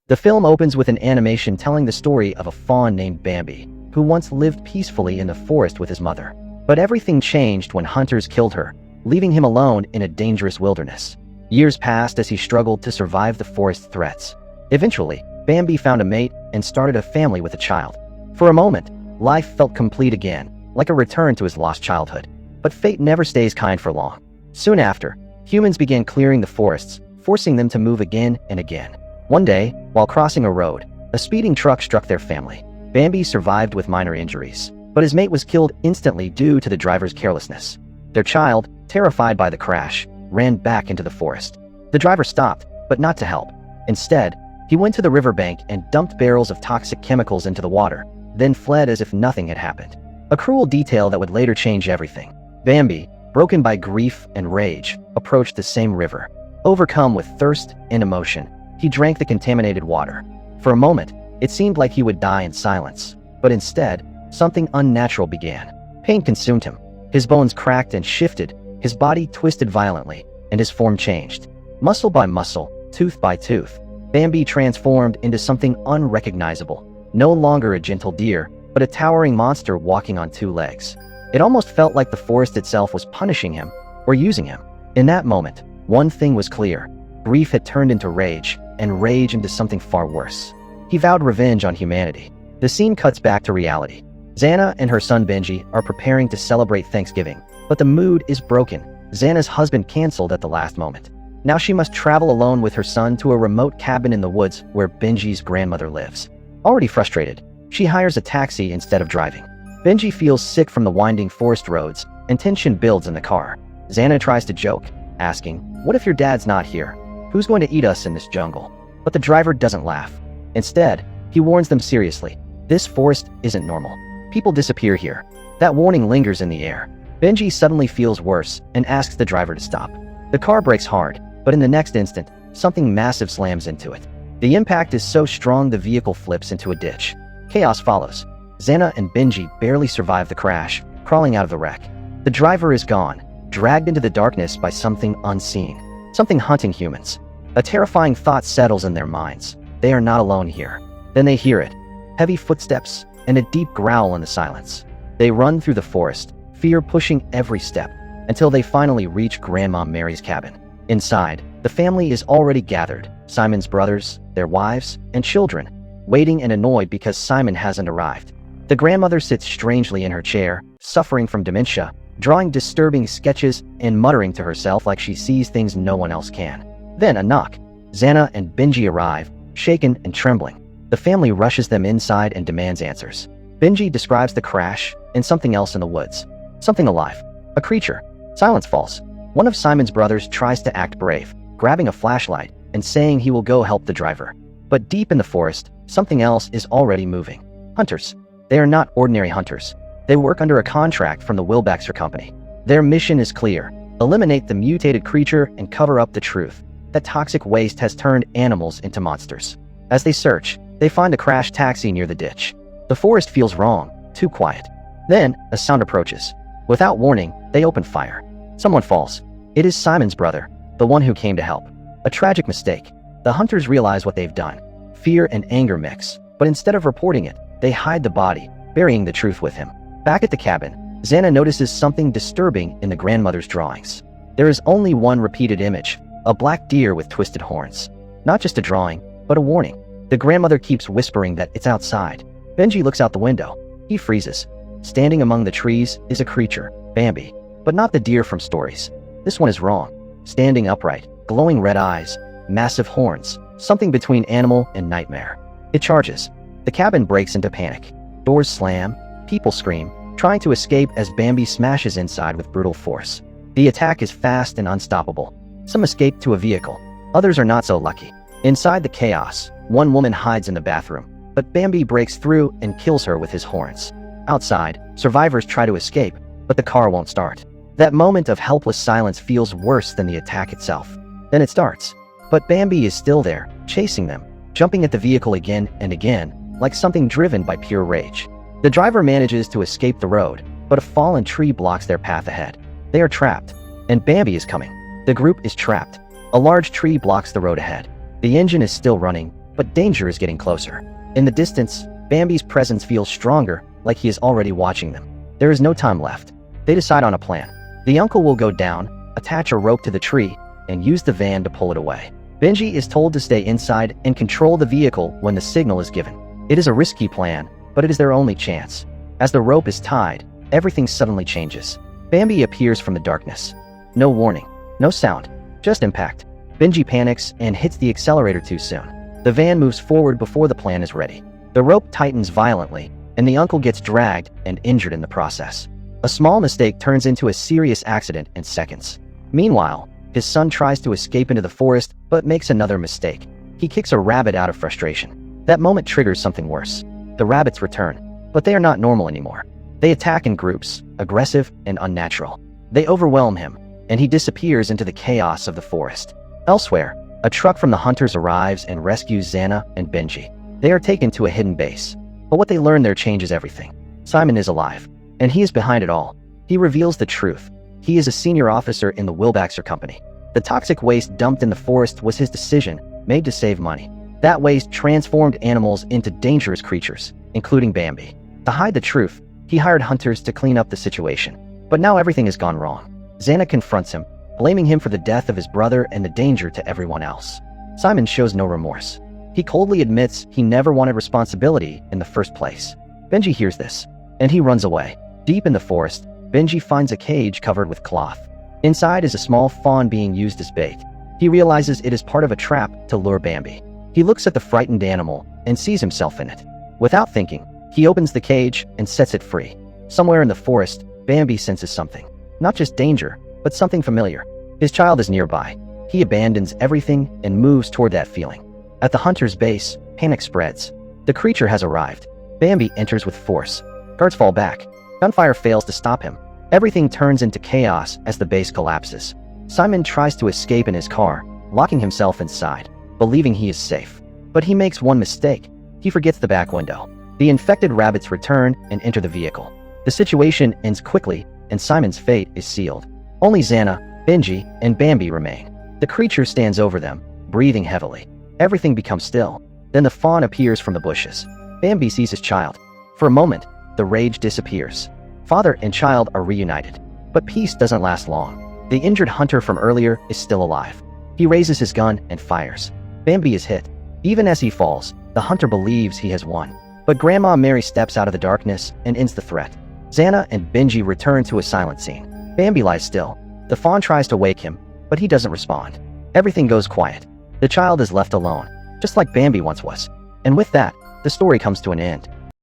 The film opens with an animation telling the story of a fawn named Bambi, who once lived peacefully in the forest with his mother. But everything changed when hunters killed her, leaving him alone in a dangerous wilderness. Years passed as he struggled to survive the forest threats. Eventually, Bambi found a mate and started a family with a child. For a moment, life felt complete again, like a return to his lost childhood. But fate never stays kind for long. Soon after, humans began clearing the forests, forcing them to move again and again. One day, while crossing a road, a speeding truck struck their family. Bambi survived with minor injuries, but his mate was killed instantly due to the driver's carelessness. Their child, terrified by the crash, ran back into the forest. The driver stopped, but not to help. Instead, he went to the riverbank and dumped barrels of toxic chemicals into the water, then fled as if nothing had happened. A cruel detail that would later change everything. Bambi, broken by grief and rage, approached the same river. Overcome with thirst and emotion, he drank the contaminated water. For a moment, it seemed like he would die in silence, but instead, something unnatural began. Pain consumed him. His bones cracked and shifted, his body twisted violently, and his form changed. Muscle by muscle, tooth by tooth, Bambi transformed into something unrecognizable. No longer a gentle deer, but a towering monster walking on two legs. It almost felt like the forest itself was punishing him, or using him. In that moment, one thing was clear. Grief had turned into rage, and rage into something far worse. He vowed revenge on humanity. The scene cuts back to reality. Xana and her son Benji are preparing to celebrate Thanksgiving, but the mood is broken. Xana's husband canceled at the last moment. Now she must travel alone with her son to a remote cabin in the woods where Benji's grandmother lives. Already frustrated, she hires a taxi instead of driving. Benji feels sick from the winding forest roads, and tension builds in the car. Xana tries to joke, asking, "What if your dad's not here? Who's going to eat us in this jungle?" But the driver doesn't laugh. Instead, he warns them seriously. This forest isn't normal. People disappear here. That warning lingers in the air. Benji suddenly feels worse and asks the driver to stop. The car brakes hard, but in the next instant, something massive slams into it. The impact is so strong the vehicle flips into a ditch. Chaos follows. Xana and Benji barely survive the crash, crawling out of the wreck. The driver is gone, dragged into the darkness by something unseen. Something hunting humans. A terrifying thought settles in their minds. They are not alone here. Then they hear it. Heavy footsteps and a deep growl in the silence. They run through the forest, fear pushing every step, until they finally reach Grandma Mary's cabin. Inside, the family is already gathered. Simon's brothers, their wives, and children, waiting and annoyed because Simon hasn't arrived. The grandmother sits strangely in her chair, suffering from dementia, drawing disturbing sketches and muttering to herself like she sees things no one else can. Then a knock. Xana and Benji arrive, shaken and trembling. The family rushes them inside and demands answers. Benji describes the crash and something else in the woods. Something alive. A creature. Silence falls. One of Simon's brothers tries to act brave, grabbing a flashlight and saying he will go help the driver. But deep in the forest, something else is already moving. Hunters. They are not ordinary hunters. They work under a contract from the Wilbaxer Company. Their mission is clear. Eliminate the mutated creature and cover up the truth. That toxic waste has turned animals into monsters. As they search, they find a crashed taxi near the ditch. The forest feels wrong, too quiet. Then, a sound approaches. Without warning, they open fire. Someone falls. It is Simon's brother, the one who came to help. A tragic mistake. The hunters realize what they've done. Fear and anger mix, but instead of reporting it, they hide the body, burying the truth with him. Back at the cabin, Xana notices something disturbing in the grandmother's drawings. There is only one repeated image, a black deer with twisted horns. Not just a drawing, but a warning. The grandmother keeps whispering that it's outside. Benji looks out the window. He freezes. Standing among the trees is a creature, Bambi, but not the deer from stories. This one is wrong. Standing upright, glowing red eyes, massive horns, something between animal and nightmare. It charges. The cabin breaks into panic. Doors slam, people scream, trying to escape as Bambi smashes inside with brutal force. The attack is fast and unstoppable. Some escape to a vehicle. Others are not so lucky. Inside the chaos, one woman hides in the bathroom, but Bambi breaks through and kills her with his horns. Outside, survivors try to escape, but the car won't start. That moment of helpless silence feels worse than the attack itself. Then it starts. But Bambi is still there, chasing them, jumping at the vehicle again and again, like something driven by pure rage. The driver manages to escape the road, but a fallen tree blocks their path ahead. They are trapped, and Bambi is coming. The group is trapped. A large tree blocks the road ahead. The engine is still running, but danger is getting closer. In the distance, Bambi's presence feels stronger, like he is already watching them. There is no time left. They decide on a plan. The uncle will go down, attach a rope to the tree, and use the van to pull it away. Benji is told to stay inside and control the vehicle when the signal is given. It is a risky plan, but it is their only chance. As the rope is tied, everything suddenly changes. Bambi appears from the darkness. No warning, no sound, just impact. Benji panics and hits the accelerator too soon. The van moves forward before the plan is ready. The rope tightens violently, and the uncle gets dragged and injured in the process. A small mistake turns into a serious accident in seconds. Meanwhile, his son tries to escape into the forest, but makes another mistake. He kicks a rabbit out of frustration. That moment triggers something worse. The rabbits return, but they are not normal anymore. They attack in groups, aggressive and unnatural. They overwhelm him, and he disappears into the chaos of the forest. Elsewhere, a truck from the hunters arrives and rescues Xana and Benji. They are taken to a hidden base, but what they learn there changes everything. Simon is alive, and he is behind it all. He reveals the truth. He is a senior officer in the Wilbaxer Company. The toxic waste dumped in the forest was his decision, made to save money. That waste transformed animals into dangerous creatures, including Bambi. To hide the truth, he hired hunters to clean up the situation. But now everything has gone wrong. Xana confronts him, blaming him for the death of his brother and the danger to everyone else. Simon shows no remorse. He coldly admits he never wanted responsibility in the first place. Benji hears this, and he runs away. Deep in the forest, Benji finds a cage covered with cloth. Inside is a small fawn being used as bait. He realizes it is part of a trap to lure Bambi. He looks at the frightened animal and sees himself in it. Without thinking, he opens the cage and sets it free. Somewhere in the forest, Bambi senses something. Not just danger, but something familiar. His child is nearby. He abandons everything and moves toward that feeling. At the hunter's base, panic spreads. The creature has arrived. Bambi enters with force. Guards fall back. Gunfire fails to stop him. Everything turns into chaos as the base collapses. Simon tries to escape in his car, locking himself inside, believing he is safe. But he makes one mistake. He forgets the back window. The infected rabbits return and enter the vehicle. The situation ends quickly, and Simon's fate is sealed. Only Xana, Benji, and Bambi remain. The creature stands over them, breathing heavily. Everything becomes still. Then the fawn appears from the bushes. Bambi sees his child. For a moment, the rage disappears. Father and child are reunited. But peace doesn't last long. The injured hunter from earlier is still alive. He raises his gun and fires. Bambi is hit. Even as he falls, the hunter believes he has won. But Grandma Mary steps out of the darkness and ends the threat. Xana and Benji return to a silent scene. Bambi lies still. The fawn tries to wake him, but he doesn't respond. Everything goes quiet. The child is left alone, just like Bambi once was. And with that, the story comes to an end.